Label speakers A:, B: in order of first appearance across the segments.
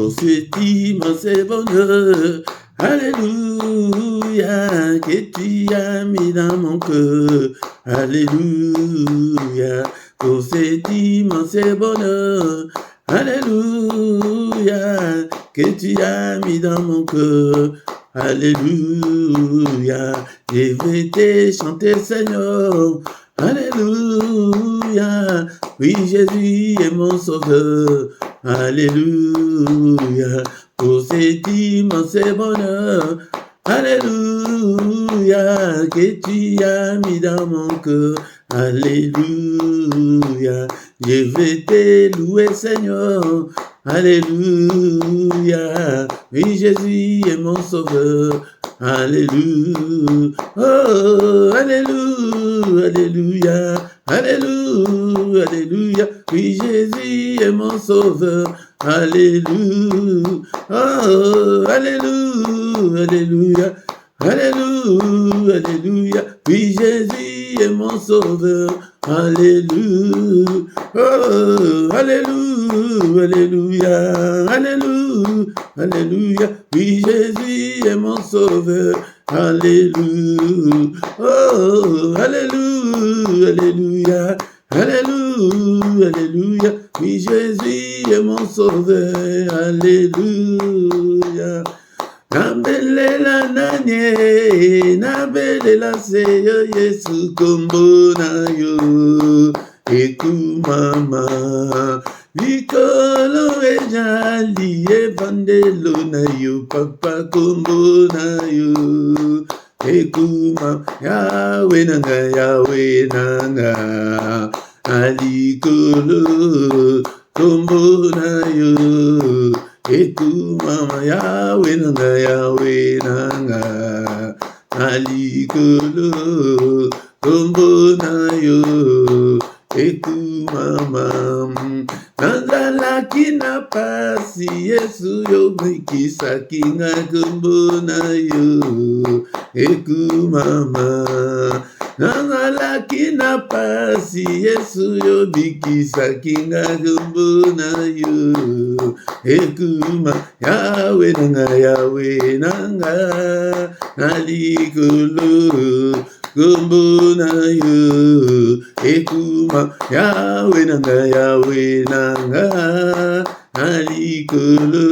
A: pour cet immense bonheur. Alléluia, que tu as mis dans mon cœur. Alléluia, pour cet immense bonheur. Alléluia, que tu as mis dans mon cœur. Alléluia, je vais te chanter, Seigneur. Alléluia, oui, Jésus est mon sauveur. Alléluia, pour cet immense bonheur. Alléluia, que tu as mis dans mon cœur. Alléluia, je vais te louer, Seigneur. Alléluia, oui, Jésus est mon sauveur. Alléluia, oh, alléluia, alléluia, alléluia, alléluia, oui, Jésus est mon sauveur. Alléluia, oh, alléluia, alléluia, alléluia, alléluia, oui, Jésus est mon sauveur. Alléluia, oh, alléluia, alléluia, alléluia, alléluia, oui, Jésus est mon sauveur. Alléluia, oh, alléluia, alléluia, alléluia, alléluia, oui, Jésus est mon sauveur. Alléluia. Nabelela nanye, nabelela seyo Yesu kombo na yo, ekumama. Likolo ejali evandelo na yo, papa kombo na yo, ekumama. Yawe nanga, alikolo kombo na yo. Eku mama Yawe nanga, alikolo kombo na yo. Eku mama, nanzala kina pasi Yesu yo bikisa kinga kombo na yo. Eku mama, nanzala kina pasi Yesu yo bikisa kinga kombo na yo. Ekuma Yawe nanga, alikolo kombo na yo. Ekuma Yawe nanga, alikolo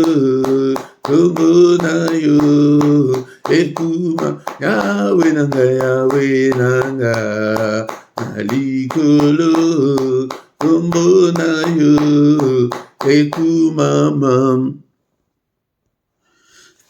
A: kombo na yo. Ekuma Yawe nanga, alikolo kombo na yo. Ekumama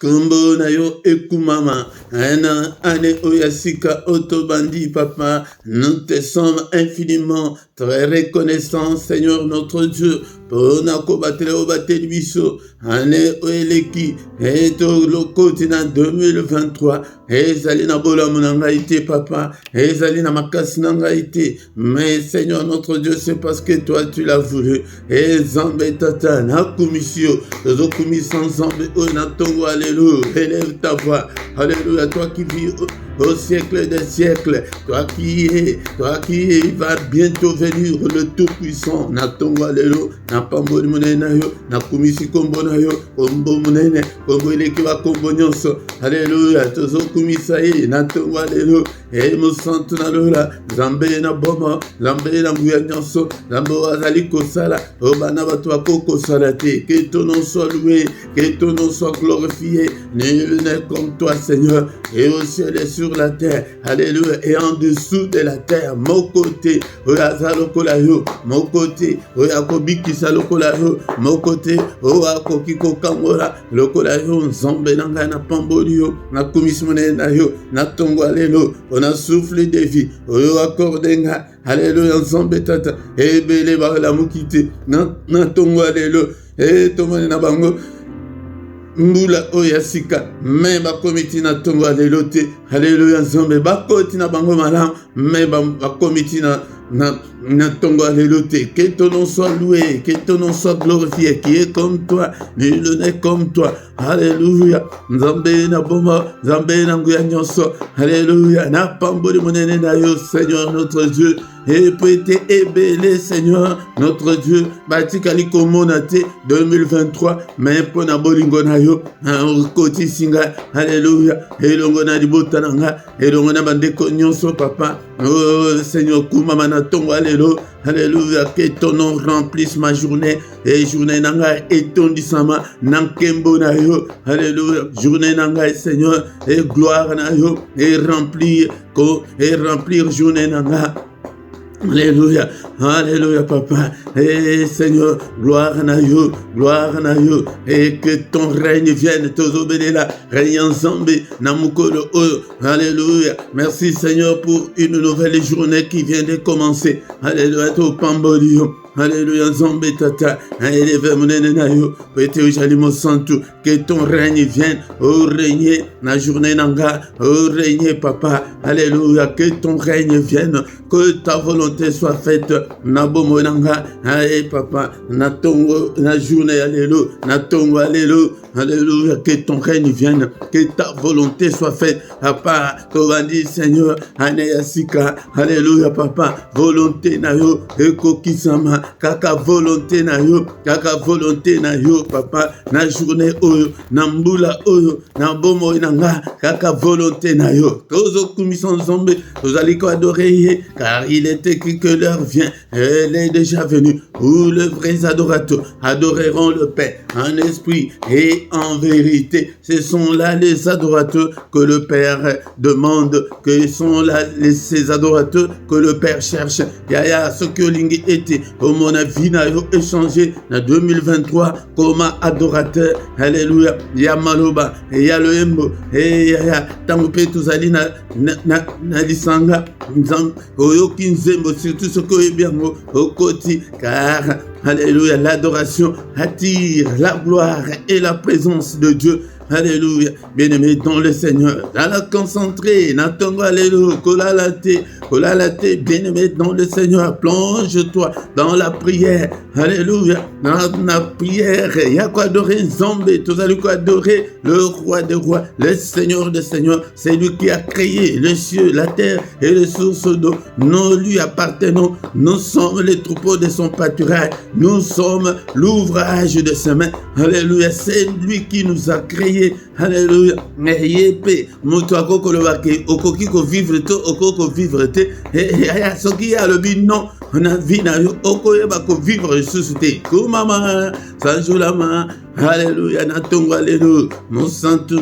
A: kombo na yo, ekumama. Ana ane oyasika otobandi, papa. Nous te sommes infiniment très reconnaissants, Seigneur notre Dieu, pour nakobatele obateli biso. Ane oyeleki eto lokoti na 2023. Ezali na bolamu na ngai te, papa. Ezali na makasi na ngai te. Mais Seigneur notre Dieu, c'est parce que toi tu l'as voulu. Ezambe tata na komisio, zo komisa nzambe o na tongo. Alléluia, élève ta voix. Alléluia, toi qui vis au siècle des siècles, toi qui va bientôt venir le Tout-Puissant. Na tongo alléluia, na pamboli monene na yo, na komisi kombo na yo, kombo monene, kombo eleki ba kombo nyonso. Alléluia, tozo komisa ye, na tongo alléluia. Et mo santu na lola, Zambe na boma, Zambe na nguya nyonso, Zambe azali kosala, obana bato bakoko sala te. Que ton nom soit loué, que ton nom soit glorifié. Nul n'est comme toi, Seigneur, et au ciel et sur la terre. Alléluia, et en dessous de la terre, mon côté, oya zalokolayo, mon côté, oya kobiki salokolayo, mon côté, oya kokiko kamora, lokolayo, Nzambe nanga na pambolio, na komismone na yo, na tongo alelo, on a soufflé de vie, oyo accordenga, alléluia, Nzambe tata, ebele ba la mukite, na tongo alelo, e tomane na bango, mbula oyasika, me bakomiti na tongo alelo te, alléluia, Nzambe bakoti na bango malam, me bakomiti na na tongo alléluia, que ton nom soit loué, que ton nom soit glorifié, qui est comme toi, nul n'est comme toi, alléluia, Nzambe na boma, Nzambe na nguya nyonso, alléluia, na pamboli monene na yo, Seigneur notre Dieu, et peut-être ébélé, Seigneur notre Dieu, batikali komonate 2023, mais pour na bolingo na yo, koti singa, alléluia, elongo na libota nanga, elongo na bandeko nyonso papa, oh Seigneur kumama na tongo alléluia, que ton nom remplisse ma journée, et journée nanga etondisama nankembo na yo, alléluia, journée nanga Seigneur, et gloire na yo, et remplir journée nanga. Alléluia, alléluia papa, et Seigneur, gloire à yo, et que ton règne vienne, tozobélela, règne ensemble, namukolo, alléluia, merci Seigneur pour une nouvelle journée qui vient de commencer, alléluia, to pambolio. Alléluia, Zambé Tata, élève mon nayo, pété jalimo santu, que ton règne vienne, oh régner, la journée nanga, oh régner papa, alléluia, que ton règne vienne, que ta volonté soit faite, nabomo nanga, allez papa, na tongo, la journée, alléluia, na tongo, alléluia, que ton règne vienne, que ta volonté soit faite, papa, tovandi Seigneur, aneyasika, alléluia papa, volonté nayo, ekokisama, kaka volonté na yo papa, na journée oyo, na mbula oyo, na bomo nanga, kaka volonté na yo, tozo kumisan zombe, tozali ko adorer, car il est écrit que l'heure vient, elle est déjà venue, où les vrais adorateurs adoreront le Père en esprit et en vérité. Ce sont là les adorateurs que le Père demande, que sont là ces adorateurs que le Père cherche. Yaya, ce que Lingi était, au mon avis, n'a échangé en 2023 comme adorateur. Alléluia. Ya maloba, et ya le embo, et ya tangupe tuzali na lisanga, oyoki nzembo, surtout ce que est bien au côté, car alléluia, l'adoration attire la gloire et la présence de Dieu. Alléluia, bien-aimé dans le Seigneur, dans la concentrée, n'attends alléluia, kolalate, bien-aimé dans le Seigneur, plonge-toi dans la prière, alléluia, dans la prière, il y a quoi adorer Nzambe, tous allez quoi adorer le roi des rois, le Seigneur des seigneurs, c'est lui qui a créé les cieux, la terre et les sources d'eau, nous lui appartenons, nous sommes les troupeaux de son pâturage, nous sommes l'ouvrage de ses mains, alléluia, c'est lui qui nous a créés. Alléluia. Yepe moto akoko lobake okoki ko vivre to okoko vivre te ya soki ya lobi non na vie na yo okoyeba ko vivre susute kumama sanjulama. Alléluia, natongo alléluia, musantu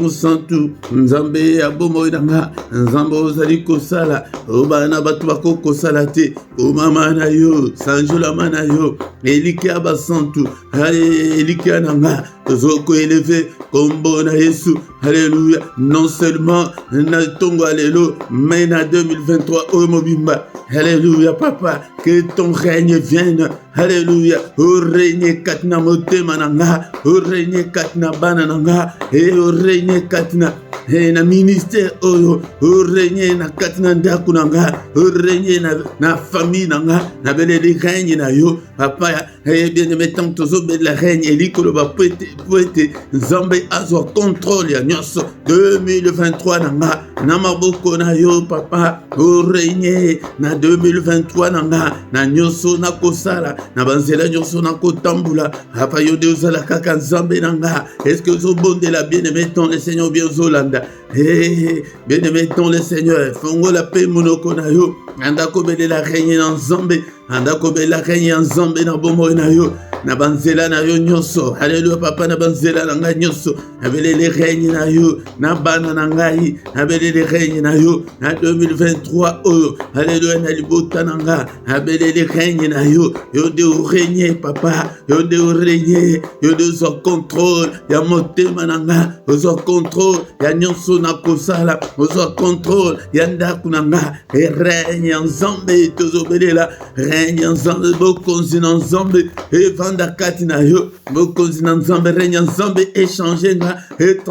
A: Nzambe abomo idanga, Nzambe ozali kosala, obana batu bako kosala te, omama na yo, sanjulama na yo, eliki abasantu, eliki ananga, tozoko élevé, kombo na Yesu, alléluia, non seulement natongo alléluia, mais na 2023 omobimba, alléluia papa, que ton règne vienne, alléluia, au règne katna motema nanga, au règne katna banananga, et au règne katna, et na ministère oyo, au règne na katna ndakunanga, au règne na famille nanga, na bele de règne na yo, papa, et bien aimé tant tozo be la règne, elikolo ba poete, Nzambe azwa contrôle ya nyonso, 2023 nanga, na maboko na yo papa, au règne na 2023 nanga, na nyonso na kosala, na banzela nyonso na kotambula, papa yo de ozala kaka Nzambe nanga, est-ce que zo bonde la bien-aimé dans le Seigneur bien zolanda, bien-aimé dans le Seigneur, fongo la paix monoko na yo, andako bele la règne na Nzambe, andako bele la règne na Nzambe na bomo na yo, na banzela na yo nyonso, alléluia papa na banzela na nga nyonso, abele le règne na yo, na bana na ngai, abele le règne na yo, na 2023 oyo, alléluia na libota na nga, abele le règne na yo, yo de régner papa, yo de régner, yo de zo contrôle, ya motema na nga, zo contrôle, ya nyonso na kosala, zo contrôle, ya ndaku na nga, et règne Nzambe tozo belela, règne Nzambe bokonzi na Nzambe, et va vanda kati na yo mokonzi na nzambe renya nzambe échanger nga et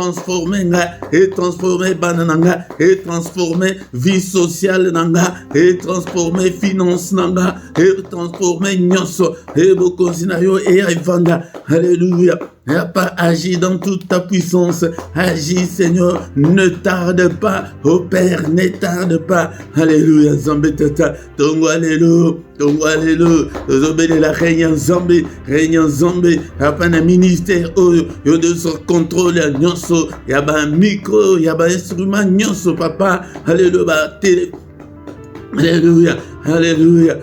A: transformer bana nanga et transformer vie sociale nanga et transformer finance nanga et transformer nyonso et mokonzi na yo et vanda. Alléluia. n'a pas agi dans toute ta puissance. Agis, Seigneur, ne tarde pas. Oh Père, ne tarde pas. Alléluia, Zambé Tata. Tongo, Alléluia. Tongo, Alléluia. Zambé de la Régnan Zambé. Régnan Zambé. Apana ministère. Oh, yo de son contrôle. Nyonso. Yaba micro. Yaba instrument. Nyonso, papa. Alléluia. Télé. Alléluia, alléluia.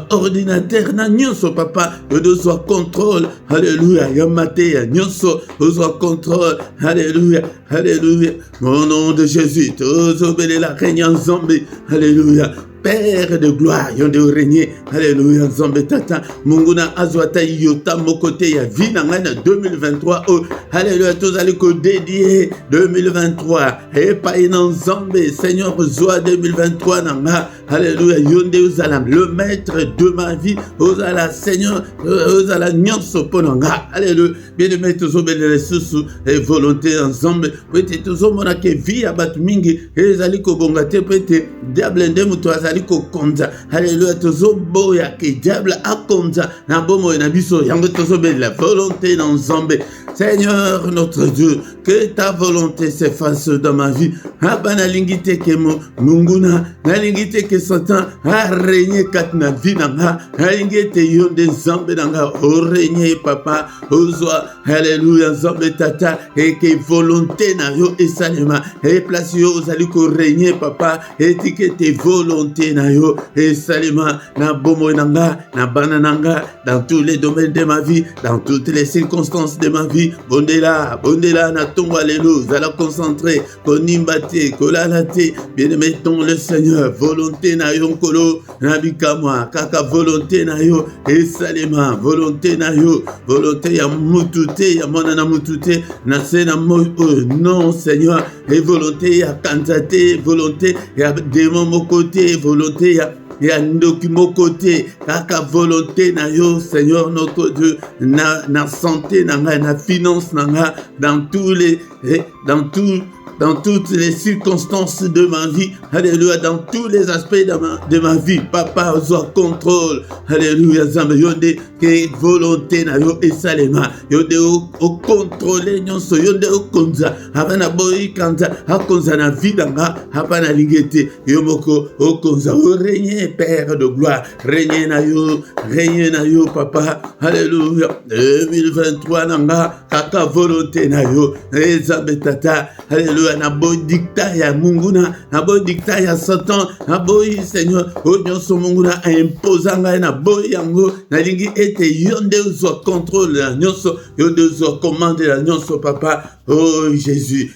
A: Ordinateur na nyonso papa, de soit contrôle. Alléluia. Yamate nyonso, soit contrôle. Alléluia, alléluia. Au nom de Jésus, obéis la règne en Zambé. Alléluia. Père de gloire, yon de régner. Alléluia, Zambé Tata. Munguna Azwata Yota Mokote ya Vinangana 2023. Oh, alléluia, tous allez que dédié 2023. Et pas in Zambé, Seigneur, Zoa 2023 Nanga. Alléluia, Yonde Uzalam, le maître de ma vie. Ozala, Seigneur, Ozala Nyonso Ponanga. Alléluia, bien-aimé, tous obéis sous et volonté ensemble. Peut-être tous hommes qui vivent à Batmingi. Et Zali Kobongate, peut-être diable ndemutwaza konza. Alléluia, tozo boya ke diable akonza na bomo na biso yango tozo be la volonté dans Zambé. Seigneur notre Dieu, que ta volonté s'efface dans ma vie. Abana lingite ke munguna na lingite ke Satan a régné kat na vie nanga. Lingite yonde Zambé nanga o régné papa ozwa. Alléluia, Zambé tata et que volonté na yo esalema et place yo ozali ko régner papa et que tes volontés na yo et salima na bomo nanga na banananga dans tous les domaines de ma vie, dans toutes les circonstances de ma vie. Bondela na tongo alléluia, zala concentré konimbate kolalate bien-aimé ton le Seigneur volonté na yo kolo na bikamwa kaka volonté na yo et salima volonté na yo volonté ya mutute ya mona na mutute na sena mo non Seigneur et volonté ya kantate volonté ya démon mo côté volonté ya ndoki mo côté kaka volonté na yo Seigneur notre Dieu na santé na finance na dans toutes les circonstances de ma vie, alléluia, dans tous les aspects de ma vie, papa, soit contrôle, alléluia, Zambé, yonde, que volonté na yo esalema, yonde o contrôler nyonso, yonde o konza, havana boy kanza, ha konza na vie danga, hapana lingete, yomoko o konza, o régner, Père de gloire, régner na yo, papa, alléluia, 2023 nanga, kaka volonté na yo, Zambé tata, alléluia, na boy dicta ya munguna na boy dicta ya Satan na boy Seigneur o nyonso munguna a imposanga na boy yango na lingi ete yonde zo contrôle la nyonso yonde zo commande la nyonso papa. Oh Jésus,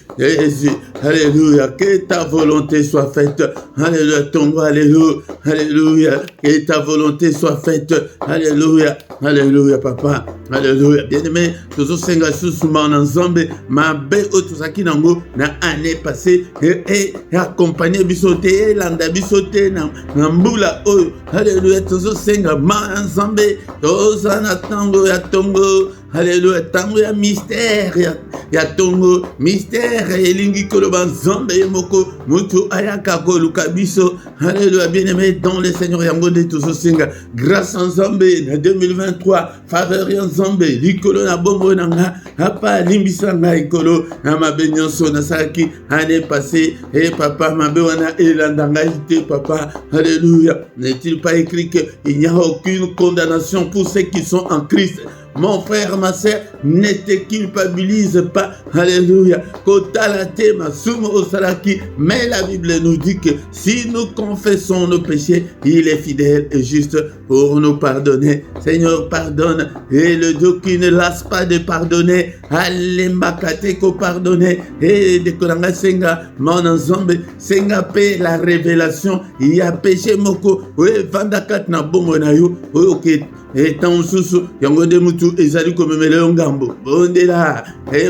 A: alléluia, que ta volonté soit faite, alléluia, ton alléluia, alléluia, que ta volonté soit faite, alléluia, alléluia, papa, alléluia, bien-aimé, toujours senga sousouman ensemble, ma bé otosaki nango, na année passée, et accompagné bisoté, landa bisoté, na mbula, oh, alléluia, toujours senga, ma ensemble, tosana tango, ya tongo, alléluia, tango ya mystère, ya tongo mystère elingi koloba Nzambe moko mutu ayaka koluka biso. Alléluia, bien-aimé dans le Seigneur yango de tous singa grâce en Nzambe na 2023 faveur en Nzambe likolo na bombo nanga apa limbisa nga ikolo na mabenyoso na saki année passée et papa mabe wana elandanga ite papa. Alléluia, n'est-il pas écrit que il n'y a aucune condamnation pour ceux qui sont en Christ? Mon frère, ma sœur, ne te culpabilise pas. Alléluia. Kotalate masumo osalaki. Mais la Bible nous dit que si nous confessons nos péchés, il est fidèle et juste pour nous pardonner. Seigneur, pardonne. Et le Dieu qui ne lasse pas de pardonner. Allez mbakate ko pardonner. Et de kolanga senga mon ensemble senga pe la révélation. Il y a péché moko. Oui, vandakat na bomo na yo. Ok. etan susu yango de mutu ezali komemela ngambo bondela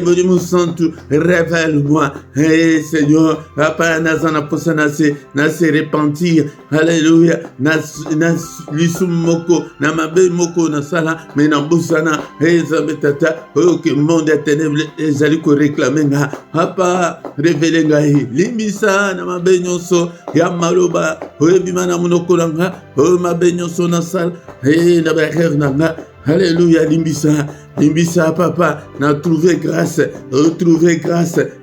A: Molimo Santo révèle-moi Seigneur papa nazana posa na se repentir alléluia na lisumoko na mabe moko na sala mais na bosana ezabetata que monde ténèbre ezali ko réclamer nga papa révéler ngai limbisa na mabe nyonso ya maloba oyebima na monoko nanga mabe nyonso na sala na ba nanga alléluia limbisa papa na trouver grâce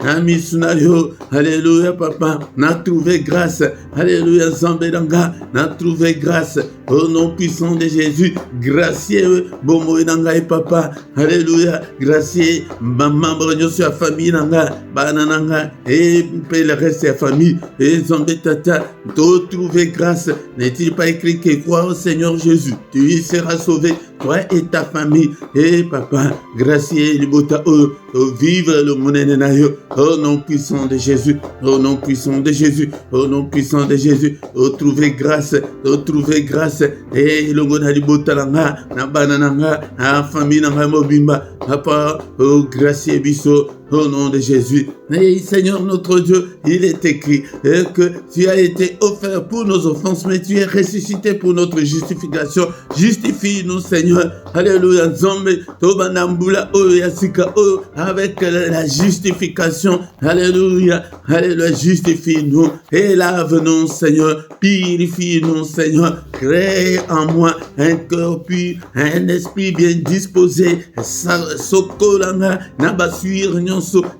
A: na misunayo alléluia papa na trouver grâce alléluia zambelanga na trouver grâce au nom puissant de Jésus gracieux bomo nanga papa alléluia gracieux membre de la famille nanga bana nanga et le reste de la famille et zambetata to trouver grâce n'est-il pas écrit que crois au Seigneur Jésus tu y seras sauvé toi et ta famille et papa gracieux libota vivre le monene nayo au nom puissant de Jésus au nom puissant de Jésus au nom puissant de Jésus trouver grâce et le gona libota langa na bana nanga na famille nanga mobimba papa gracieux biso au nom de Jésus. Et Seigneur notre Dieu, il est écrit que tu as été offert pour nos offenses, mais tu es ressuscité pour notre justification. Justifie-nous, Seigneur. Alléluia. Zombe, tobanambula, yasika, avec la justification. Alléluia. Alléluia. Justifie-nous et lave-nous, Seigneur. Purifie-nous, Seigneur. Crée en moi un cœur pur, un esprit bien disposé. Sokolanga, nabasuir,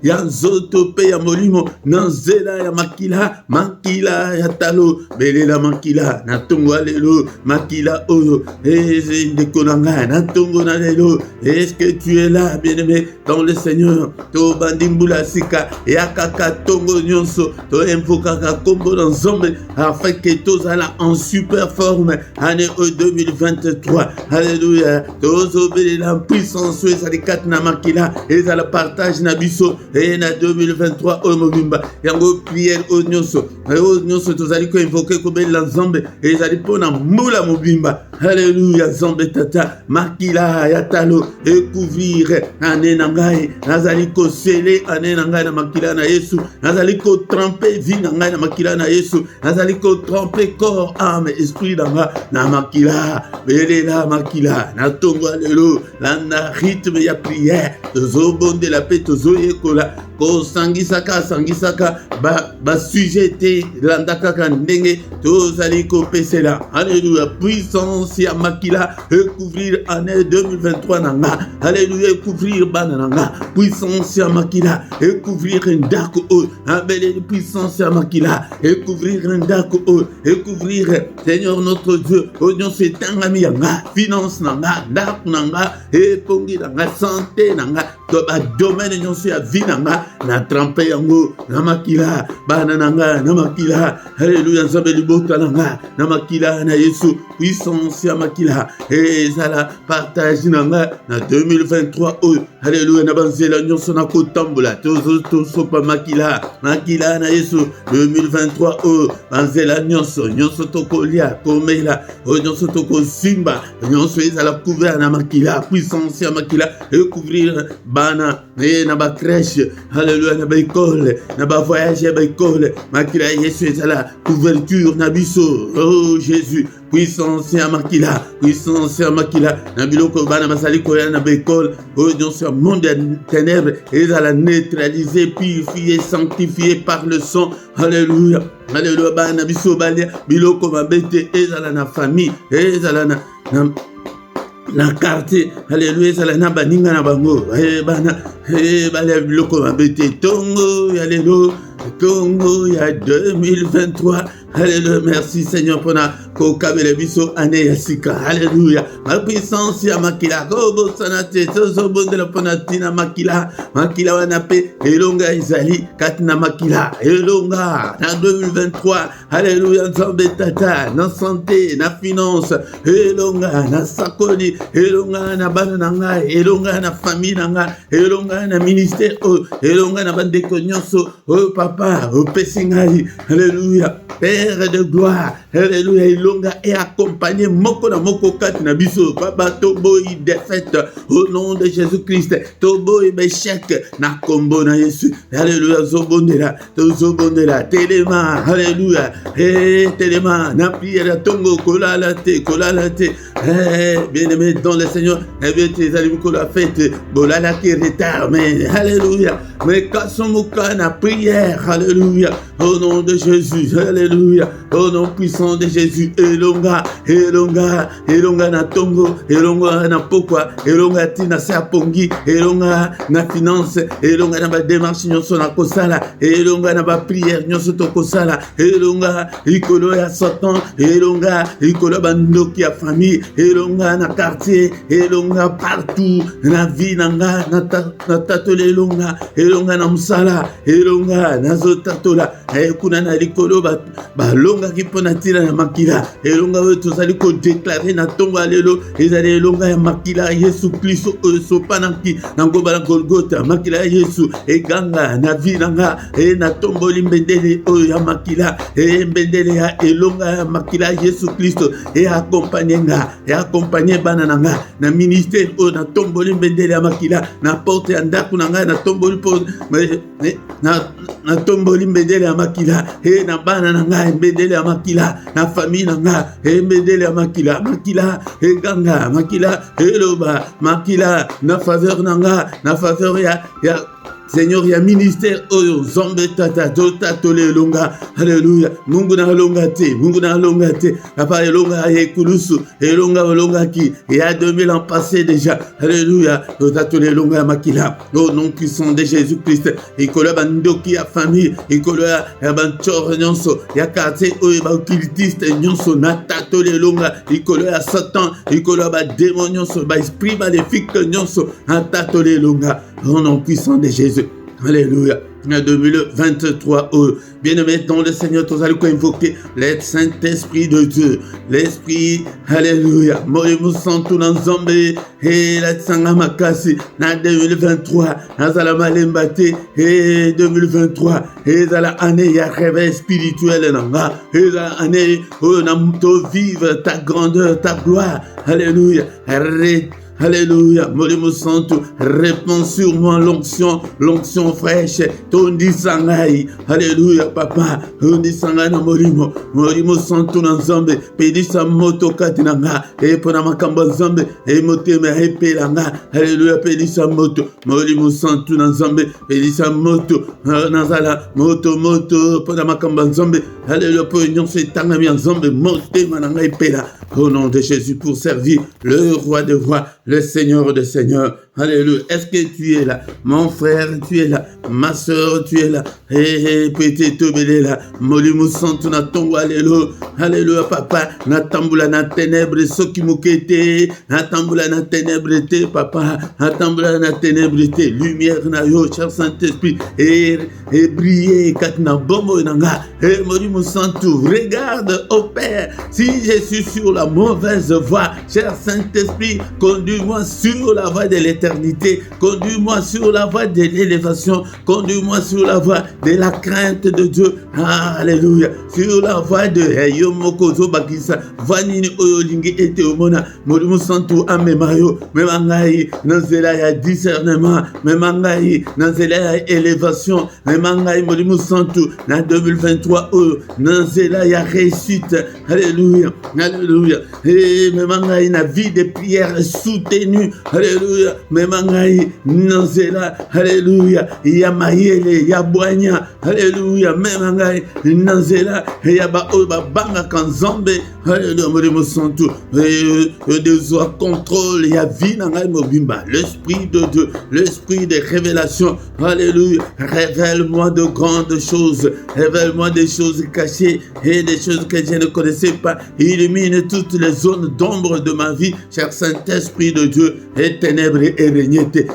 A: ya nzoto pe ya molimo na nzela ya makila ya talo belela makila na tongo lelo makila oyo ndeko nanga na tongo na lelo. Est-ce que tu es là bien-aimé dans le Seigneur? To bandimbula sika ya kaka tongo nyonso to invoka ka kombo na nzombe afin que tozala en super forme année 2023. Alléluia. Tozo belela puissance ezali kat na makila ezala partage na biso et na 2023 mobimba yango prière nyonso tozali ko invoquer ko bela nzambe ezali pona mula mobimba. Alléluia. Nzambe tata makila ya talo et couvrir ane na ngai nazali ko sceller ane na ngai na makila na Yesu nazali ko tremper vie na ngai na makila na Yesu nazali ko tremper corps âme esprit na makila belela makila na tongo lelo na rythme ya prière tozobonde la paix tozoyekola ko sangisaka ba sujeté landaka kandenge tozali ko pesela. Alléluia. Puissance ya makila et couvrir année 2023 nanga. Alléluia. Couvrir bana nanga. Puissance ya makila et couvrir ndako o abele puissance ya makila et couvrir ndako o et couvrir Seigneur notre Dieu oignon setangami yanga finance nanga ndako nanga et pongi nanga santé nanga to ba domaine nyonso ya vie nanga na trempe yango na makila bana nanga na makila. Alléluia. Nzambe libota nanga na makila na Yesu puissance ya makila ezala partage nanga na 2023 Alléluia. Na banzela nyonso na kotambola tosopa makila na Yesu 2023 banzela nyonso tokolia komela nyonso tokosimba nyonso ezala couvert na makila puissance ya makila et couvrir bana na ba crèche. Alléluia. Na ba école na ba voyage ba école makila Yesu ezala couverture na biso. Oh Jésus puissance ya makila na biloko bana basali koya na ba école nyonso ya monde ya ténèbres ezala neutralisé purifié sanctifié par le sang. Alléluia. Alléluia. Bana biso balia biloko mabete ezala na famille ezala na quartier. Alléluia. Ezala na baninga na bango bana balia biloko mabete tongo ya lelo tongo ya 2023. Alléluia. Merci Seigneur pour na kokabele biso ane ya sika. Alléluia. Ma puissance ya makila kobo sanate tozo bonde la ponatina makila wana pe elonga izali katina makila elonga na 2023. Alléluia. Nzambe tata na santé na finance elonga na sakoli elonga na bana nanga elonga na famille nanga elonga na ministère elonga na bandeko nyonso papa pesingai. Alléluia. Père de gloire, alléluia, ilonga et accompagné moko na moko kati na biso, papa tobo i défaite au nom de Jésus-Christ, tobo i échec na kombo na Yesu, alléluia, zobondela, telema, alléluia, telema, na prière tongo, kolalate, bien-aimé dans le Seigneur, bien tes amis qu'on l'a fait, bolala qui retard, mais alléluia, mais kasomuka na prière, alléluia, au nom de Jésus, alléluia, au nom puissant de Jésus, elonga na tongo, elonga na pokwa, elonga tina sapongi, elonga na finance, elonga na ba démarche nyonso na kosala, elonga na ba prière nyonso to kosala, elonga ikolo ya Satan, elonga ikolo bandoki ya famille, elonga na quartier, elonga partout na vie nanga na tatole elonga na musala, elonga na zotatola, kuna na likolo ba longa ki pona tira na makila, elonga wetu zali ko déclarer na tongo alelo, ezali elonga ya makila Yesu Kristo sopanaki na ngoba na Golgotha, makila Yesu eganga na vie nanga na tomboli mbendele oyo ya makila, mbendele ya elonga ya makila Yesu Kristo accompagner bana nanga na ministère oyo na tomboli mbendele ya makila, na porte ya ndako nanga na tomboli na tomboli mbendele ya makila, na bana nanga mbendele ya makila, na famille nanga mbendele ya makila, eganga makila, eloba makila na faveur nanga, na faveur ya Seigneur, ya ministère oyo zombe tata tole longa, alléluia, mungu na longa te, papa longa ekulusu, longa qui il y a 2000 ans passés déjà, alléluia, tole longa makila, au nom puissant de Jésus-Christ, ikola bandoki ya famille, ikola ya banchor nyonso, ya quartier oyo ba occultiste nyonso na tole longa, ikola ya Satan, ikola ba démon nyonso, ba esprit maléfique nyonso, na tole longa, au nom puissant de Jésus. Alléluia. 2023, bien-aimé dans le Seigneur, tu allons invoquer le Saint-Esprit de Dieu, l'Esprit, alléluia, Morimu Santu Nanzombe, et la Tsangamakasi, na 2023, Nazalama Lembate, et 2023, et la année, il y a réveil spirituel, et la année, où on vive ta grandeur, ta gloire, alléluia, alléluia, Molimo Santo, répands sur moi l'onction fraîche, ton disangai, alléluia, papa, ton disangai na Molimo Santo na Nzambe, pedi sa moto katinanga, et pona makamba Nzambe, et motema epelanga, alléluia, pedi sa moto, Molimo Santo na Nzambe, pedi sa moto, nazala, moto, pona makamba Nzambe, alléluia, pour union se tanga mi Nzambe, motema nanga epela, au nom de Jésus, pour servir le roi de rois, le Seigneur des seigneurs. Alléluia. Est-ce que tu es là? Mon frère, tu es là. Ma soeur, tu es là. Petit tobele là. Molimu santu na tongo, alléluia. Alléluia, papa. Na tambula na ténèbres, soki mukete. Na tambula na ténèbres, papa. Na tambula na ténèbres, lumière na yo, cher Saint-Esprit. Et briller, katna bomo nanga. Molimu santu. Regarde, oh Père, si je suis sur la mauvaise voie, cher Saint-Esprit, conduis-moi sur la voie de l'éternité, conduis-moi sur la voie de l'élévation, conduis-moi sur la voie de la crainte de Dieu. Alléluia. Sur la voie de Yomokozo Bakisa, Vanini Oyolingi et Teomona, Molimu Santu Amemayo, Memangai, Nanzela ya discernement, Memangai, Nanzela ya élévation, Memangai, Molimu Santu, na 2023, Nanzela ya réussite. Alléluia. Alléluia. Et Memangai, na vie de prière soutenue. Alléluia. Memangai, Nanzela. Alléluia. Yamayele, Yabwanya. Alléluia. Memangai, Nanzela. Yaba Banga Kanzambe. Alléluia. Molimu Santu. Dieu contrôle. Yavi Nangai Mobimba. L'Esprit de Dieu. L'Esprit de révélation. Alléluia. Révèle-moi de grandes choses. Révèle-moi des choses cachées et des choses que je ne connaissais pas. Illumine toutes les zones d'ombre de ma vie, cher Saint-Esprit de Dieu, et ténèbres et régnete,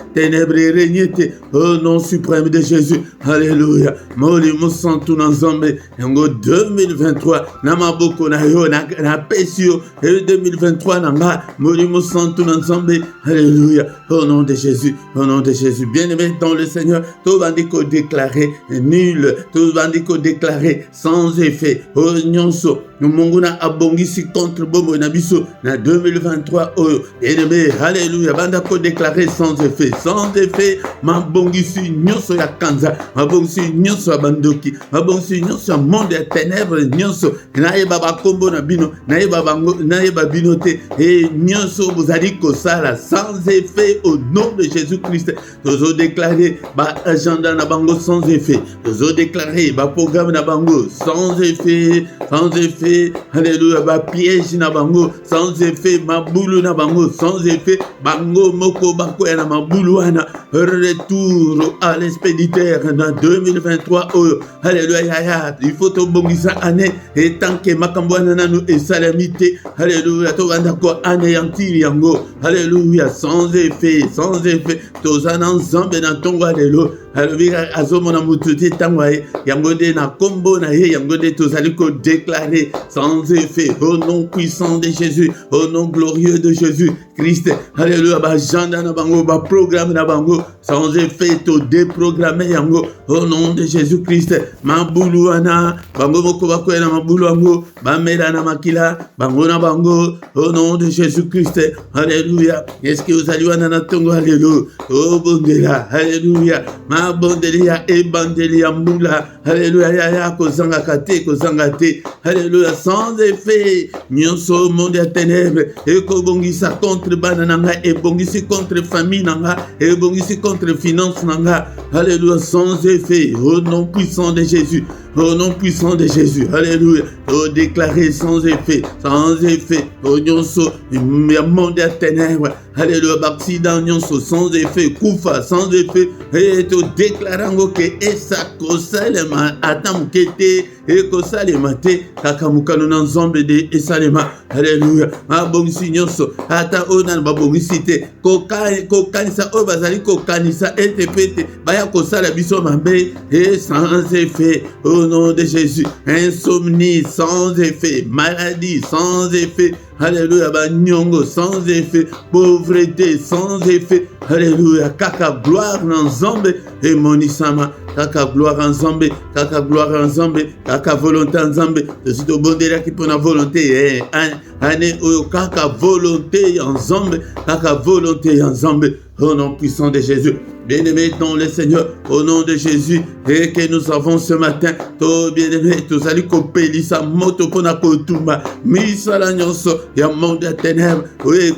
A: au nom suprême de Jésus. Alléluia. Molimo Santu Nanzambe, yango 2023, namaboko na yo, na pesio, 2023 nanga, molimo santo n'ensemble, alléluia, au nom de Jésus, au nom de Jésus, bien-aimé dans le Seigneur, tout bandiko déclaré nul, tout bandiko déclaré sans effet, oh nyonso, Munguna abongisi contre Bomo Nabiso, na 2023, oh, bien-aimé, alléluia, bandako déclaré sans effet, ma bongisi nyonso ya kanza, ma bongisi nyonso ya bandoki, ma bongisi nyonso ya monde ya ténèbres, nyonso, naye baba kombo na bino, naye baba binote, et nyonso bozali kosala sans effet au nom de Jésus-Christ. Tozo déclaré, ba agenda na bango sans effet, tozo déclaré, ba programme na bango sans effet, alléluia, ba piège na bango sans effet, ma boulou na bango sans effet, bango moko bako ya na ma boulou wana, retour à l'expéditeur dans 2023, oh, alléluia, il faut to bongisa année, et tant que makambo wana nous et salamité, alléluia, to vanda ko anéantir yango, alléluia, sans effet, tozana nzambe na tongo alelo, alléluia, azomona mututi tangwaye, yango de na kombo na ye, yango de tozali ko déclarer sans effet, au nom puissant de Jésus, au nom glorieux de Jésus Christ, alléluia, ba janda na bango, ba programme na bango, sans effet, to déprogrammer yango, au nom de Jésus Christ, ma buluana, bango moko bako na ma buluango, ba mera na makila, bango na bango, au nom de Jésus Christ, alléluia, est-ce que vous allez na tongo, alléluia, oh bondela, alléluia, ma bondelia et bandelia mula, alléluia, ya kozanga kate, alléluia, sans effet, nyonso monde ya ténèbres, et kobongisa contre banananga, et bongisi contre famille nanga, et bongisi contre finance nanga, alléluia, sans effet, au nom puissant de Jésus, au nom puissant de Jésus, alléluia, au déclaré sans effet, au nyonso, monde ya ténèbres, alléluia, accident nyonso, sans effet, koufa, sans effet, et te déclarant que esa kosalema atamukete, et kosalema te, kakamukano nanzombe de esalema, alléluia, ma bongisi nyonso, ata onan ba bongisi te, kokanisa o bazali kokanisa ete pete, baya kosala biso mabe, et sans effet, au nom de Jésus, insomnie sans effet, maladie sans effet, alléluia, banyongo sans effet, pauvreté sans effet, alléluia, kaka gloire en Zambé, et monisama, kaka gloire en Zambé, kaka volonté en Zambé, je suis au bon délai qui pour la volonté, année où kaka volonté en Zambé, au nom puissant de Jésus. Bien-aimés dans le Seigneur, au nom de Jésus, et que nous avons ce matin, tout bien-aimé, tous allez copier sa moto pour la kotuma, misala nyonso, ya monde à ténèbres, oui,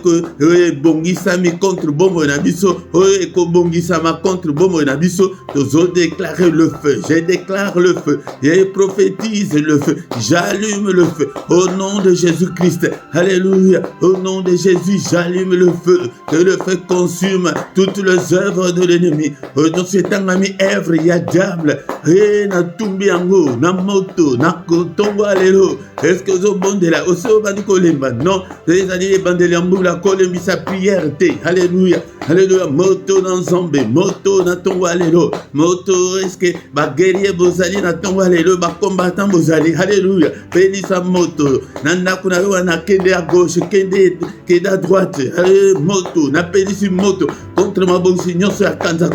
A: bongisa mi contre bombo nabiso, oui, bongisa ma contre bombo nabiso, tous ont déclaré le feu, je déclare le feu, je prophétise le feu, j'allume le feu, au nom de Jésus-Christ, alléluia, au nom de Jésus, j'allume le feu, que le feu consume toutes les œuvres de l'ennemi. Dans ce temps, ami œuvre, il y a diable. Et na tumbi yango, na moto, na kotongo alelo. Est-ce que vous avez bon de là? Aussi, vous avez dit kolemba. Non, les années bandeli yambo, la kolembi sa prière te. Alléluia. Alléluia. Moto na nzambe, moto na tongo alelo. Moto, est-ce que ba guerrier bozali na tongo alelo, ba combattant bozali. Alléluia. Béni sa moto. Nanda kuna na kende à gauche, kende à droite. Moto, na pédi sur moto. Contre ma bonne signor,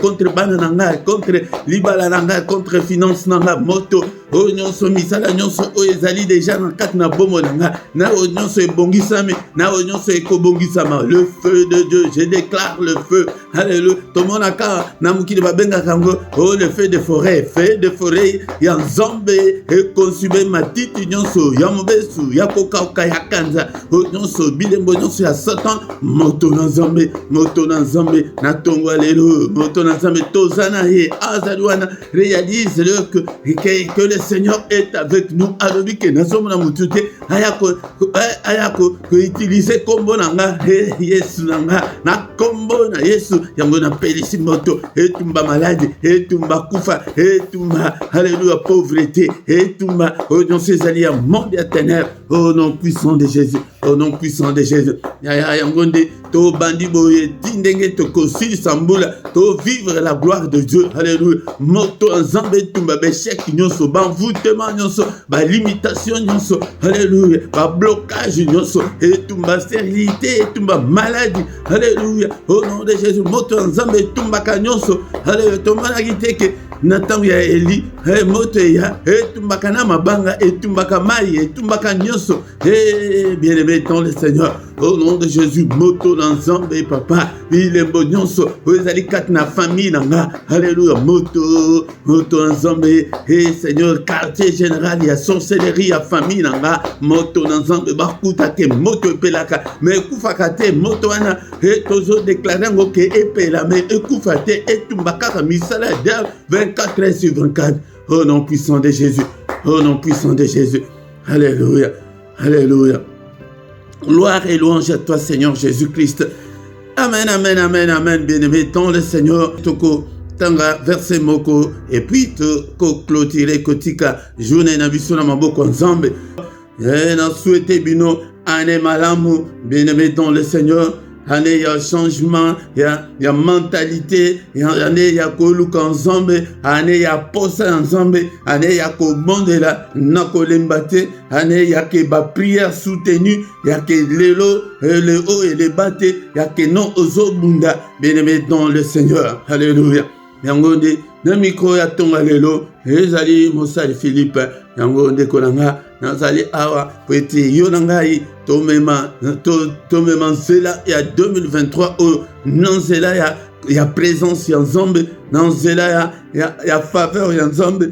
A: contre banana, contre libala nanga, contre finance nanga, moto. Oh nyonso misala nyonso o ezali déjà na kat na bomo nanga na o nyonso ebongisami na o nyonso ekobongisama le feu de Dieu, je déclare le feu, alléluia. Tomona ka na mukili babenga kango oh le feu de forêt ya nzambe e consumé matiti nyonso ya mobesu ya kokauka ya kanza o nyonso bilembo nyonso ya satan moto na nzambe na tongo alelo moto na nzambe tozana ye azalwana réalise le que le Seigneur est avec nous. Alobi ke nazomona mutute ayako utiliser kombo nanga Yesu nanga na kombo na Yesu yango na pelisi moto etumba maladie etumba kufa etumba alléluia pauvreté etumba dans ces alliés monde à ténèbres au nom puissant de Jésus, au nom puissant de Jésus. Yangonde to bandi boye tindenge to kosi sambula to vivre la gloire de Dieu. Alléluia. Moto nzambe tumba beshek nyonso ba voûtement nyonso ba limitation nyonso. Alléluia. Ba blocage nyonso et tumba stérilité et tumba maladie. Alléluia. Au nom de Jésus, moto nzambe tumba kanyonso. Alléluia. Tomana kiteke Nathan ya Eli, moto ya, tumbaka na mabanga, tumbaka mai, tumbaka nyoso. Bien-aimé dans le Seigneur, au nom de Jésus, moto l'ensemble, papa, il est bon nyonso, vous allez quatre na famille, nanga, alléluia, moto l'ensemble, Seigneur, quartier général, il y a sorcellerie, il y a famille, nanga, moto l'ensemble, bakuta ke, moto pelaka, mais kufakate, moto ana, tozo déclaré ngoke epela, mais ekufate, tumbaka misala, 24 heures sur 24. Oh nom puissant de Jésus. Oh nom puissant de Jésus. Alléluia. Alléluia. Gloire et louange à toi, Seigneur Jésus-Christ. Amen, amen, amen, amen. Bien-aimé, tant le Seigneur, toko, tanga, verset moko, et puis toko, clôturer, kotika, journée na biso na maboko nzambe. Na souhaité bino, ane malamu, bien-aimé, dans le Seigneur. Il y a changement, il y a mentalité, il y a koluka ensemble, il y a posa ensemble, il y a kobondela nakolembate, il y a que ba prière soutenue, il y a que lelo, le haut et le bate, il y a que non ozobunda, bien-aimé dans le Seigneur. Alléluia. Yangonde, na micro ya tonga lelo, ezali mosali Philippe, yangonde kolanga, nazali awa, pwete yonangai, tomema nzela ya 2023 o nanzela ya présence ya nzambe nanzela ya faveur ya nzambe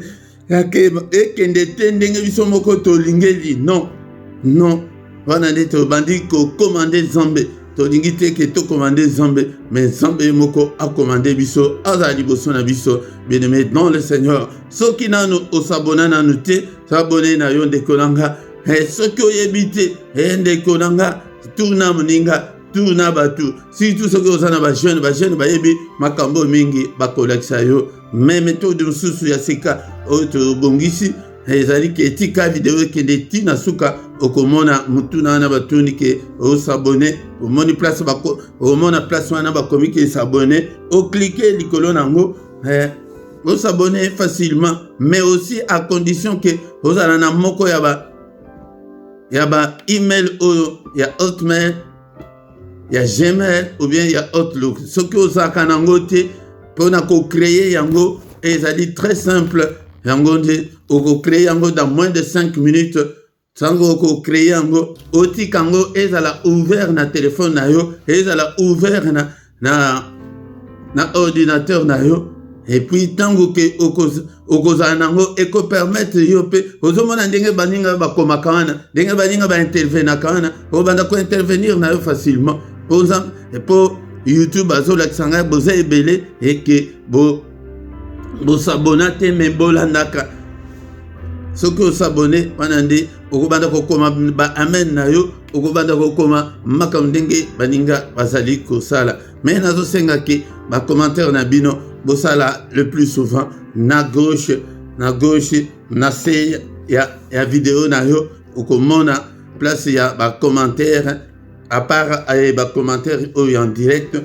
A: ya ke ekende te ndenge biso moko tolingeli non wana nde tobandi kokomande nzambe tolingi te ke tokomande nzambe mais nzambe moko akomande biso aza liboso na biso bien-aimé dans le Seigneur soki nanu osabona nanu te sabone na yo ndeko nanga soki oyebi te ndeko nanga tuna moninga tuna batu surtout soki oza na bajeune bayebi makambo mingi bakolakisa yo me méthode mosusu ya sika oyo tobongisi ezali ke etika video ekende tina suka okomona mutuna wana batuni ke osabone omoni place omona place wana bakomi ke s'abonner oklike likolo nango osabone facilement mais aussi à condition que ozala na moko ya ba email oyo ya Hotmail ya Gmail ou bien ya Outlook soki ozaka nango te pona ko créer yango ezali très simple yango nde oko créer yango dans moins de 5 minutes sango oko créer yango otika yango ezala ouvert na téléphone na yo ezala ouvert na ordinateur na yo. Et puis tango ke okozala nango eko permettre yo pe ozomona ndenge baninga bakoma kana ndenge baninga ba intervenir kana obanda ko intervenir na yo facilement pour YouTube azolakisa ngai boza ebele et que bo s'abonner te me bolandaka soki osabone wana nde okobanda kokoma ba amen na yo okobanda kokoma makambo ndenge baninga bazali kosala mais nazosenga ke ba commentaire na bino bosala le plus souvent na gauche na se ya vidéo na yo okomona place ya ba commentaire à part ba commentaire oyo en direct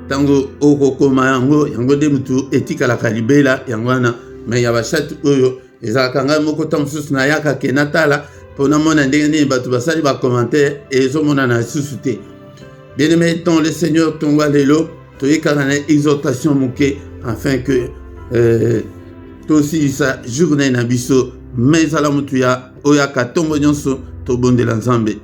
A: tango okokoma yango de mutu etika la kalibela yango wana mais ya ba chat oyo ezalaka ngai moko ntango mosusu nayaka ke natala mpona mona ndenge nini bato basali ba commentaire ezomona na lisusu te. Bien-aimé dans le Seigneur tongwa lelo toyekaka na exhortation moke afin que tosilisa journée na biso mais ezala mutu ya oyaka ntongo nyonso tobondela nzambe.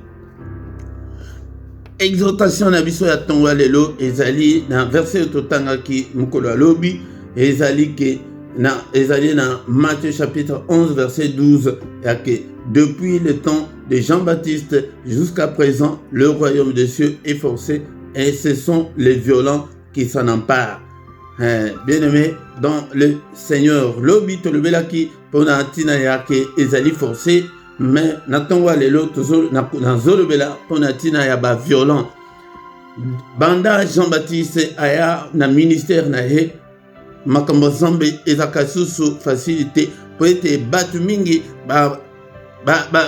A: Exhortation na biso ya tongwa lelo ezali na verset totangaki mokolo ya lobi ezali na Matthieu chapitre 11 verset 12 ya ke depuis le temps de Jean-Baptiste jusqu'à présent le royaume des cieux est forcé et ce sont les violents qui s'en emparent. Bien-aimé dans le Seigneur lobi tolobelaki pona tina ya ke ezali forcé mais natongwa lelo nazolobela pona tina ya ba violent banda Jean-Baptiste aya na ministère na ye makambo zambe ezaka susu facilité po ete batu mingi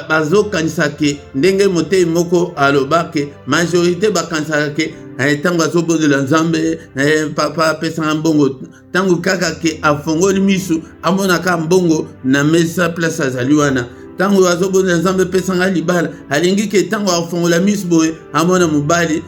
A: bazokanisa ke ndenge motei moko alobake majorité bakanisaka ke ntango azobondela nzambe papa apesanga mbongo ntango kaka ke afongoli misu amonaka mbongo na mesa place azali wana ntango azobondela nzambe apesanga libala alingi ke ntango afongola misu boye amona mobali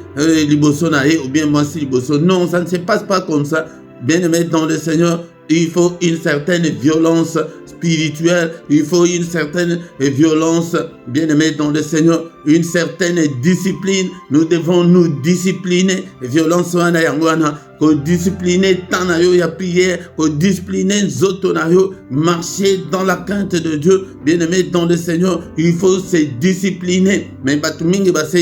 A: liboso na ye ou bien mwasi liboso. Non, ça ne se passe pas comme ça. Bien aimé dans le Seigneur, il faut une certaine violence spirituelle, il faut une certaine violence, bien aimé dans le Seigneur, une certaine discipline. Nous devons nous discipliner. Violence wana yangwana, ko discipliner tanayo ya prière, ko discipliner zotonayo, marcher dans la crainte de Dieu. Bien aimé dans le Seigneur, il faut se discipliner. Mais batumingi ba se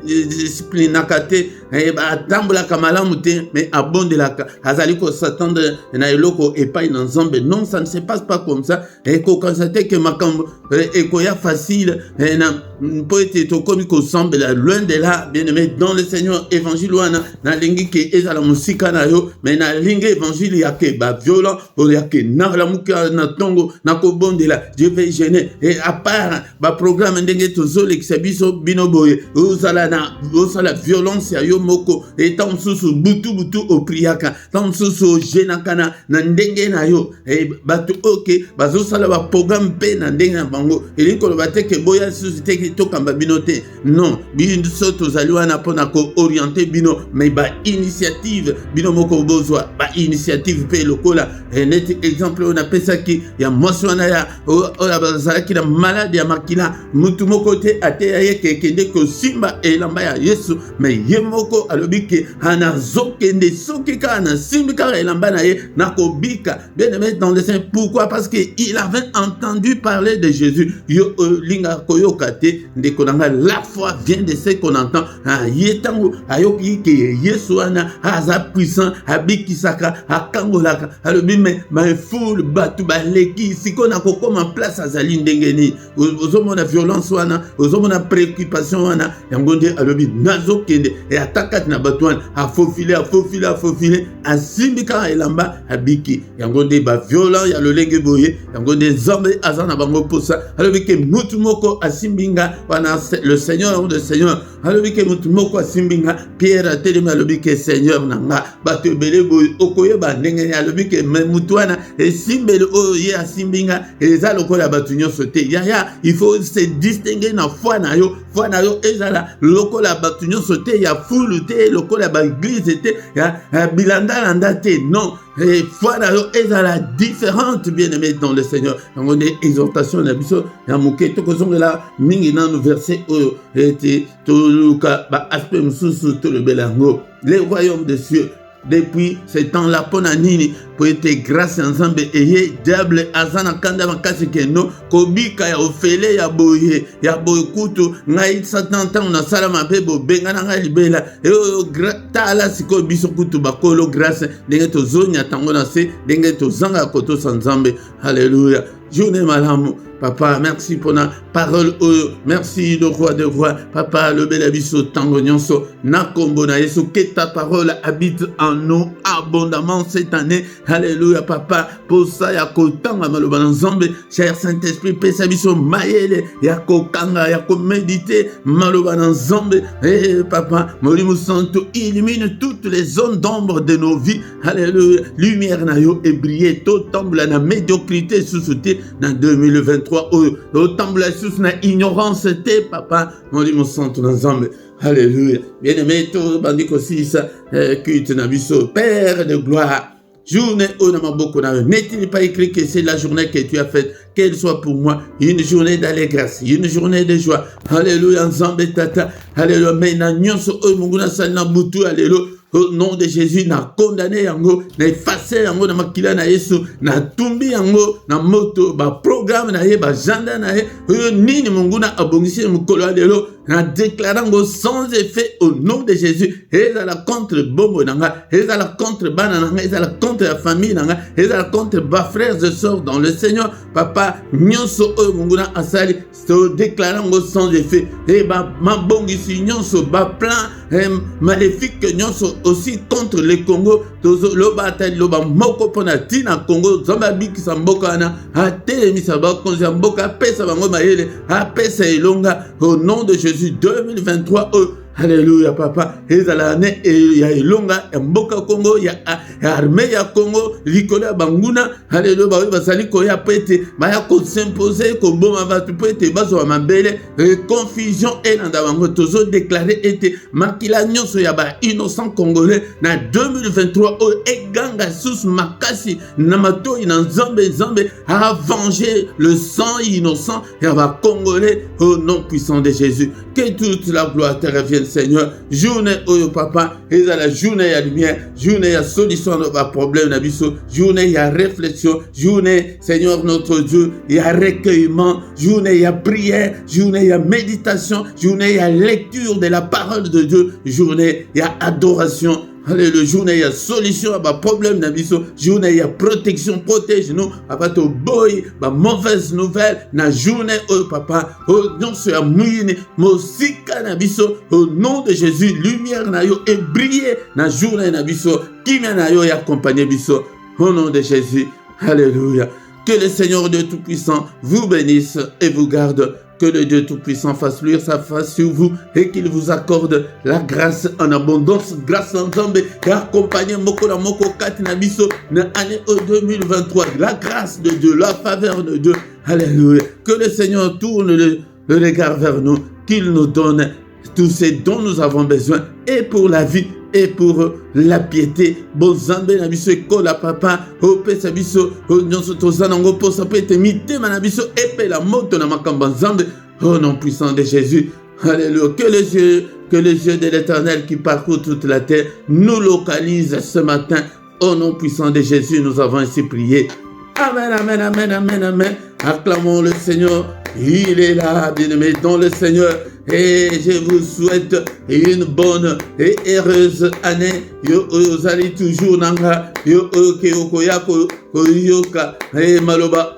A: discipline nakate atambola kamalamu te mais abondelaka azali ko s'attendre na eloko epai na nzambe. Non, ça ne se passe pas comme ça. Et ko constater que makambo ekoya facile na poete to komi ko semble loin de là. Bien aimé dans le Seigneur, évangile wana na lingi ke ezala musika na yo mais na lingi évangile yake ba violent o yake na la muka na tongo na ko bondela. Je vais gêner et à part ba programme ndenge to zole kisabiso binoboye uzala la violence ya yo moko et tant susu butu au priaka tant susu jenakana na ndenge na yo et batu oke bazo sala ba programme pe na ndenge na bango et ko ba te ke boya susu te ki to kamba binote. Non, bino soto zaliwa na pona ko orienter bino mais ba initiative bino moko bozwa ba initiative pe lokola net exemple on appelle ça ki ya moswana ya o la bazala ki la malade ya makila mutu moko te ate ya ke kende ko simba elamba ya Yesu mais yemoko alobike anazokende sokika na simbika elamba na ye nakobika. Bien aimé dans le Seigneur, pourquoi? Parce que il avait entendu parler de Jésus. Yo linga koyokate ndekonanga, la foi vient de ce qu'on entend. Yetango ayoki ke Yesu ana aza puissant abikisaka akangolaka alobi mais foule batu baleki sikona kokoma place azali ndengeni ozomona violence wana ozomona préoccupation wana yangonde alobi nazokende et attaque na batouane a faufilé asimbika elamba abiki yangonde ba violent ya lolenge boye yangonde nzambe azana bango posa alobi ke mutu moko asimbinga wana le Seigneur de Seigneur alobi ke mutu moko asimbinga Pierre atelema alobi ke Seigneur nanga bato bele boye okoye ba ndenge alobi ke mutu wana esimbele oye asimbinga eza lokola batu nyonso te ya il faut se distinguer na foi na yo ezala lokola batu nyonso te ya fulu te lokola ba église te ya bilanda te. Non, foi na yo ezala différente, bien aimé dans le Seigneur. On est exhortation na biso ya moke to kozongela mingi na no verset oyo ete to luka ba aspect mususu to le belango les royaumes des cieux. Depuis ce temps-là, ponanini pour être grâce ensemble et diable azana kanda makasi keno kobika ya ofele ya boye kutu ngai satan tan na sala mabebo benga na ngai libela e tala siko biso kutu bakolo grâce ndenge to zonya tango na se ndenge to zanga koto sanzambe. Alléluia. Journée malamu. Papa, merci pour la parole. Merci le roi de rois. Papa, le bel abisso tango nyonso na kombo na Yesu, que ta parole habite en nous abondamment cette année. Alléluia, papa. Pour ça, ya kotanga maloba nzambe. Cher Saint-Esprit, pesa biso mayele ya kokanga ya ko méditer maloba nzambe. Papa, Molimo Santo, illumine toutes les zones d'ombre de nos vies. Alléluia. Lumière na yo et briller tout tombe la médiocrité sous-souté dans 2023. Autant de sous na ignorance te papa Molimo Santo ensemble. Alléluia. Bien aimé tout bandit aussi ça culte na biso Père de gloire. Journée où n'est-il pas écrit que c'est la journée que tu as faite, qu'elle soit pour moi une journée d'allégresse, une journée de joie. Alléluia, ensemble tata. Alléluia, mais na nyonso o munguna salna butu alléluia. Au nom de Jésus, na condamné yango, na effacé yango na makila na Yesu, na tumbi yango na moto, ba programme na ye, ba janda na ye, nini munguna abongisi mukolo alelo, na déclarant sans effet au nom de Jésus. Et à la contre bombo nanga, et à la contre banana, et à la contre la famille nanga, et à la contre bas frères et sœurs dans le Seigneur. Papa papa nyonso oyo monguna asali to déclarer ngo sans effet et mabongisi nyonso plan maléfique nyonso aussi contre le Congo tozo loba atali loba moko pona tina Congo zamba bikisa mboka na atelemisa bakonzi mboka pesa bango mayele apesa elonga au nom de Jésus 2023. Alléluia papa ezala ne ya ilonga ya mboka Congo ya armée ya Congo likolo ya banguna. Alléluia ba basali ko ya pete maya ko s'imposer ko boma batu pete bazo mabele confusion et nanda bango tozo déclarer ete makila nyonso ya ba innocent congolais na 2023 eganga sous makasi na matoi na nzambe a venger le sang innocent ya ba congolais au nom puissant de Jésus. Que toute la gloire te revienne Seigneur. Journée oyo papa eza la journée ya lumière, journée ya solution de ba problème na biso, journée ya réflexion, journée Seigneur notre Dieu ya recueillement, journée ya prière, journée ya méditation, journée ya lecture de la parole de Dieu, journée ya adoration. Alléluia, journée ya solution à ba problème na biso, journée ya protection, protège nous papa to boy ba mauvaise nouvelle na journée papa non ya muyini mosika na biso au nom de Jésus, lumière na yo et briller na journée na biso, kimia na yo ya accompagner biso au nom de Jésus. Alléluia. Que le Seigneur Dieu Tout-Puissant vous bénisse et vous garde. Que le Dieu Tout-Puissant fasse luire sa face sur vous et qu'il vous accorde la grâce en abondance, grâce en Zambé, et accompagner Moko la Moko Katina Biso, na année 2023. La grâce de Dieu, la faveur de Dieu. Alléluia. Que le Seigneur tourne le regard vers nous, qu'il nous donne tout ce dont nous avons besoin, et pour la vie, et pour la piété. Bon Zambé na biso ekola papa o pesa biso o nyonso tozana ngo posa pete mitema na biso epe la moto na makamba Zambé au nom puissant de Jésus. Alléluia. Que les yeux de l'Éternel qui parcourt toute la terre nous localisent ce matin au nom puissant de Jésus. Nous avons ainsi prié. Amen, amen, amen, amen, amen. Acclamons le Seigneur. Il est là, bien-aimé, dans le Seigneur. Et je vous souhaite une bonne et heureuse année. Yo allez toujours nanga. Yo koya koyoka. Et maloba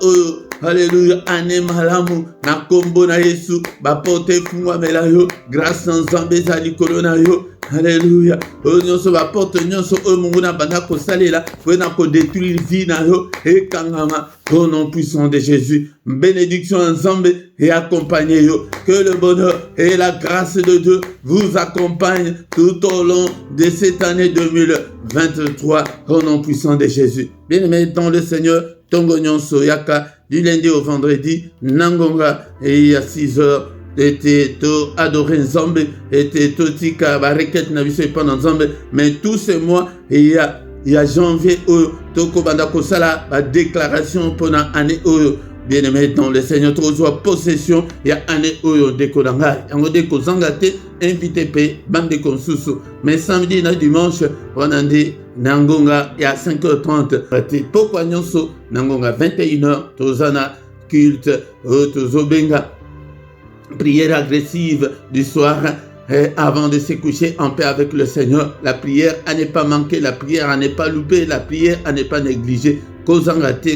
A: Alléluia. Année malamu. Na kombo na Yesu. Bapote fungwa melayo. Grâce en Zambé zali kolona yo. Alléluia. Nyonso baporte nyonso munguna banda ko salela. Fona ko détruire vie na yo. Et kangama. Au nom puissant de Jésus. Bénédiction ensemble et accompagnez yo. Que le bonheur et la grâce de Dieu vous accompagnent tout au long de cette année 2023. Au nom puissant de Jésus. Bien-aimés dans le Seigneur, Tongo Nyonso Yaka, du lundi au vendredi, Nangonga, et à 6 heures, était to adorer Nzambe, était to tika bareket na biso pendant Nzambe, mais tous ces mois, il y a janvier, toko banda kosala, ba déclaration pendant année, bien-aimé dans le Seigneur, toujours possession, il y a année, dékolanga, yango deko zangate, invité pe, bande konsusu, mais samedi na dimanche, on a dit, Nangonga, il y a 5h30, pourquoi nyonso, Nangonga 21h, tozana, culte, tozobenga, prière agressive du soir, avant de se coucher en paix avec le Seigneur. La prière à ne pas manquer, la prière à ne pas louper, la prière à ne pas négliger. Kozangate,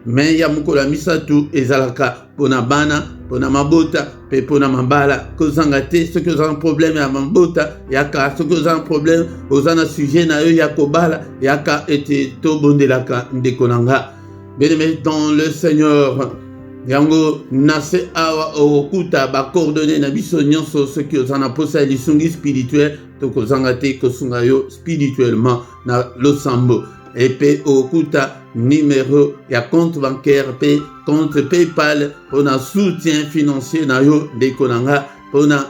A: mais ya mukola misatu ezalaka pona bana, pona mabota, pe pona mambala. Kozangate, ceux qui ont un problème à mambota, yaka, ceux qui ont un problème, ozana sujet na yo yakobala, yaka ete to bondelaka ndekonanga. Bien-aimé dans le Seigneur, yango nase awa okuta ba coordonner na biso nyonso ceux qui ont un posa lisungi spirituel to kozanga te kosunga yo spirituellement na losambo et pe okuta numéro ya compte bancaire pe compte PayPal pour un soutien financier na yo de konanga pour na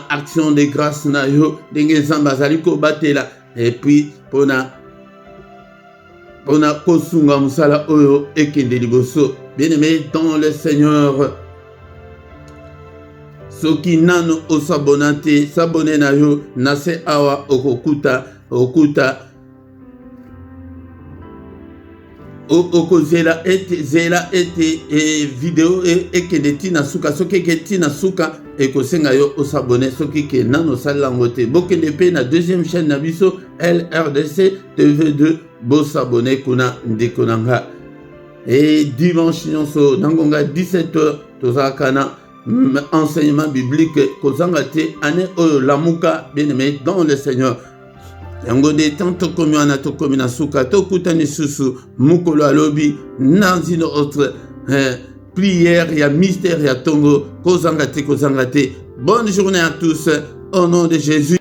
A: action de grâce na yo ndenge nzamba zali ko batela et puis pour na kosunga musala oyo ekende liboso. Bien-aimé dans le Seigneur, soki nano osabonate sabone na yo nase awa okuta okozela ete video ekende tina suka soki ke tina suka ekosenga yo osabone soki ke nano salango te bokende pe na deuxième chaîne na biso LRDC TV2 bo s'abonner kuna ndekonanga. Et dimanche nyonso nangonga 17h tozakana enseignement biblique kozangate ane lamuka bien-aimé dans le Seigneur. Yango de tanto komiana to komina suka to kutani susu mukolo alobi dans une autre prière ya mystère ya tongo kozangate. Bonne journée à tous au nom de Jésus.